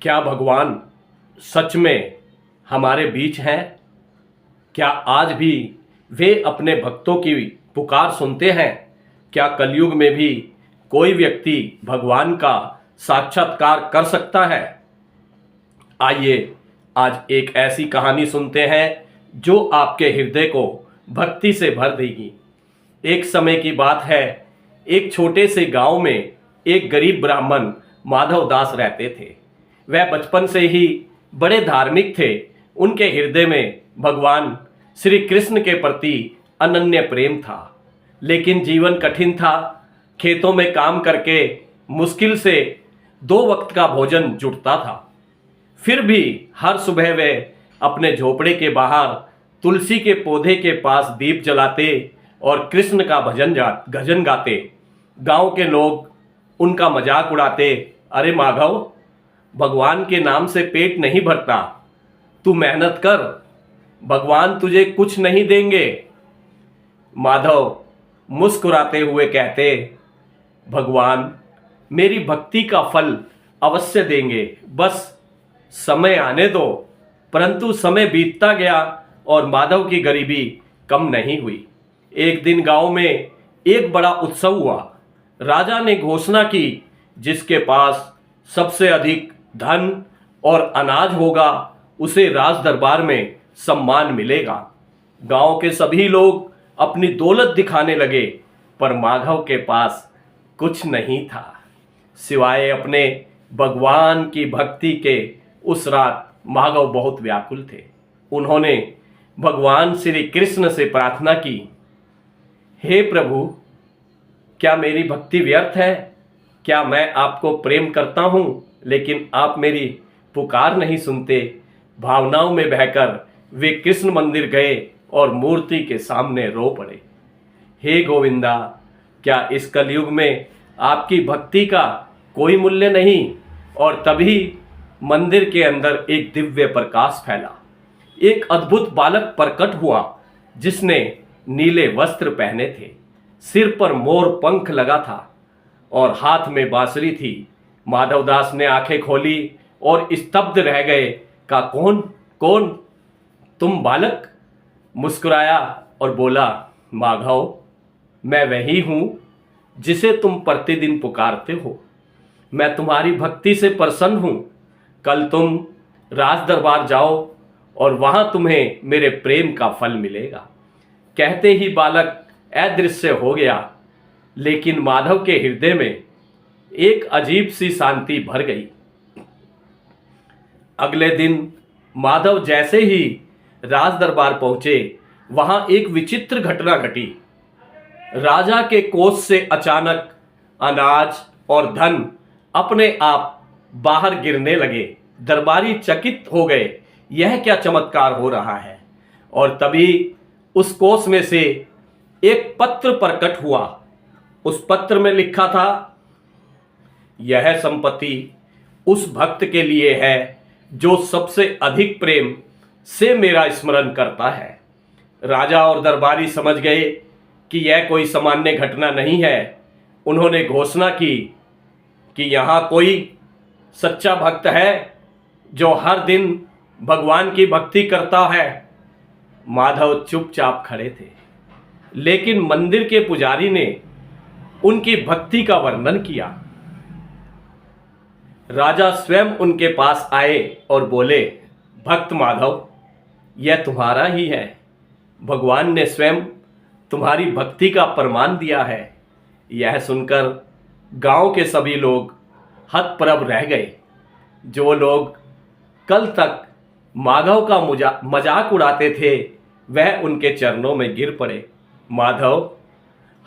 क्या भगवान सच में हमारे बीच हैं? क्या आज भी वे अपने भक्तों की पुकार सुनते हैं? क्या कलयुग में भी कोई व्यक्ति भगवान का साक्षात्कार कर सकता है? आइए आज एक ऐसी कहानी सुनते हैं जो आपके हृदय को भक्ति से भर देगी। एक समय की बात है, एक छोटे से गांव में एक गरीब ब्राह्मण माधव दास रहते थे। वह बचपन से ही बड़े धार्मिक थे। उनके हृदय में भगवान श्री कृष्ण के प्रति अनन्य प्रेम था। लेकिन जीवन कठिन था। खेतों में काम करके मुश्किल से 2 वक्त का भोजन जुटता था। फिर भी हर सुबह वे अपने झोपड़े के बाहर तुलसी के पौधे के पास दीप जलाते और कृष्ण का भजन गाते। गांव के लोग उनका मजाक उड़ाते, अरे माधव, भगवान के नाम से पेट नहीं भरता, तू मेहनत कर, भगवान तुझे कुछ नहीं देंगे। माधव मुस्कुराते हुए कहते, भगवान मेरी भक्ति का फल अवश्य देंगे, बस समय आने दो। परंतु समय बीतता गया और माधव की गरीबी कम नहीं हुई। एक दिन गांव में एक बड़ा उत्सव हुआ। राजा ने घोषणा की, जिसके पास सबसे अधिक धन और अनाज होगा उसे राज दरबार में सम्मान मिलेगा। गांव के सभी लोग अपनी दौलत दिखाने लगे, पर माधव के पास कुछ नहीं था सिवाय अपने भगवान की भक्ति के। उस रात माधव बहुत व्याकुल थे। उन्होंने भगवान श्री कृष्ण से प्रार्थना की, हे प्रभु, क्या मेरी भक्ति व्यर्थ है? क्या मैं आपको प्रेम करता हूँ लेकिन आप मेरी पुकार नहीं सुनते? भावनाओं में बहकर वे कृष्ण मंदिर गए और मूर्ति के सामने रो पड़े। हे गोविंदा, क्या इस कलयुग में आपकी भक्ति का कोई मूल्य नहीं? और तभी मंदिर के अंदर एक दिव्य प्रकाश फैला। एक अद्भुत बालक प्रकट हुआ जिसने नीले वस्त्र पहने थे, सिर पर मोर पंख लगा था और हाथ में बांसुरी थी। माधवदास ने आंखें खोली और स्तब्ध रह गए। का कौन कौन तुम बालक? मुस्कुराया और बोला, माधव, मैं वही हूं जिसे तुम प्रतिदिन पुकारते हो। मैं तुम्हारी भक्ति से प्रसन्न हूं। कल तुम राज दरबार जाओ और वहां तुम्हें मेरे प्रेम का फल मिलेगा। कहते ही बालक अदृश्य हो गया, लेकिन माधव के हृदय में एक अजीब सी शांति भर गई। अगले दिन माधव जैसे ही राज दरबार पहुंचे, वहां एक विचित्र घटना घटी। राजा के कोष से अचानक अनाज और धन अपने आप बाहर गिरने लगे। दरबारी चकित हो गए, यह क्या चमत्कार हो रहा है? और तभी उस कोष में से एक पत्र प्रकट हुआ। उस पत्र में लिखा था, यह संपत्ति उस भक्त के लिए है जो सबसे अधिक प्रेम से मेरा स्मरण करता है। राजा और दरबारी समझ गए कि यह कोई सामान्य घटना नहीं है। उन्होंने घोषणा की कि यहाँ कोई सच्चा भक्त है जो हर दिन भगवान की भक्ति करता है। माधव चुपचाप खड़े थे, लेकिन मंदिर के पुजारी ने उनकी भक्ति का वर्णन किया। राजा स्वयं उनके पास आए और बोले, भक्त माधव, यह तुम्हारा ही है। भगवान ने स्वयं तुम्हारी भक्ति का प्रमाण दिया है। यह सुनकर गांव के सभी लोग हतप्रभ रह गए। जो लोग कल तक माधव का मजाक उड़ाते थे, वह उनके चरणों में गिर पड़े। माधव,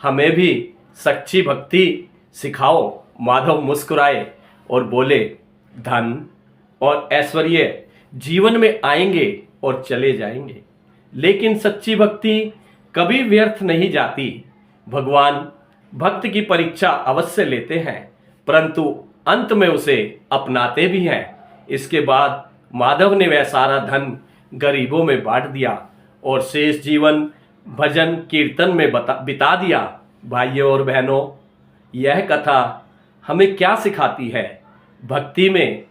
हमें भी सच्ची भक्ति सिखाओ। माधव मुस्कुराए और बोले, धन और ऐश्वर्य जीवन में आएंगे और चले जाएंगे, लेकिन सच्ची भक्ति कभी व्यर्थ नहीं जाती। भगवान भक्त की परीक्षा अवश्य लेते हैं, परंतु अंत में उसे अपनाते भी हैं। इसके बाद माधव ने वह सारा धन गरीबों में बांट दिया और शेष जीवन भजन कीर्तन में बिता दिया। भाइयों और बहनों, यह कथा हमें क्या सिखाती है? भक्ति में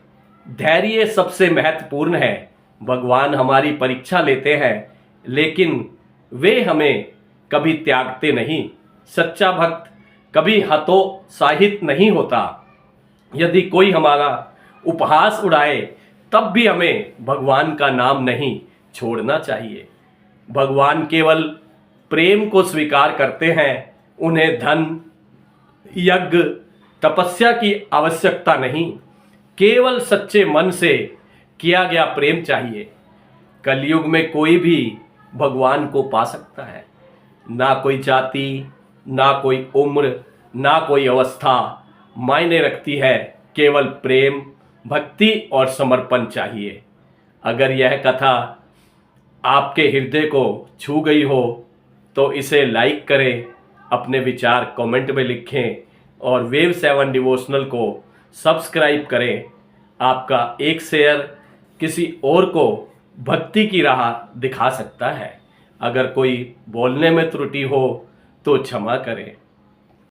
धैर्य सबसे महत्वपूर्ण है। भगवान हमारी परीक्षा लेते हैं, लेकिन वे हमें कभी त्यागते नहीं। सच्चा भक्त कभी हतोत्साहित नहीं होता। यदि कोई हमारा उपहास उड़ाए, तब भी हमें भगवान का नाम नहीं छोड़ना चाहिए। भगवान केवल प्रेम को स्वीकार करते हैं। उन्हें धन, यज्ञ, तपस्या की आवश्यकता नहीं, केवल सच्चे मन से किया गया प्रेम चाहिए। कलयुग में कोई भी भगवान को पा सकता है। ना कोई जाति, ना कोई उम्र, ना कोई अवस्था मायने रखती है। केवल प्रेम, भक्ति और समर्पण चाहिए। अगर यह कथा आपके हृदय को छू गई हो तो इसे लाइक करें, अपने विचार कमेंट में लिखें और वेव 7 डिवोशनल को सब्सक्राइब करें। आपका एक शेयर किसी और को भक्ति की राह दिखा सकता है। अगर कोई बोलने में त्रुटि हो तो क्षमा करें।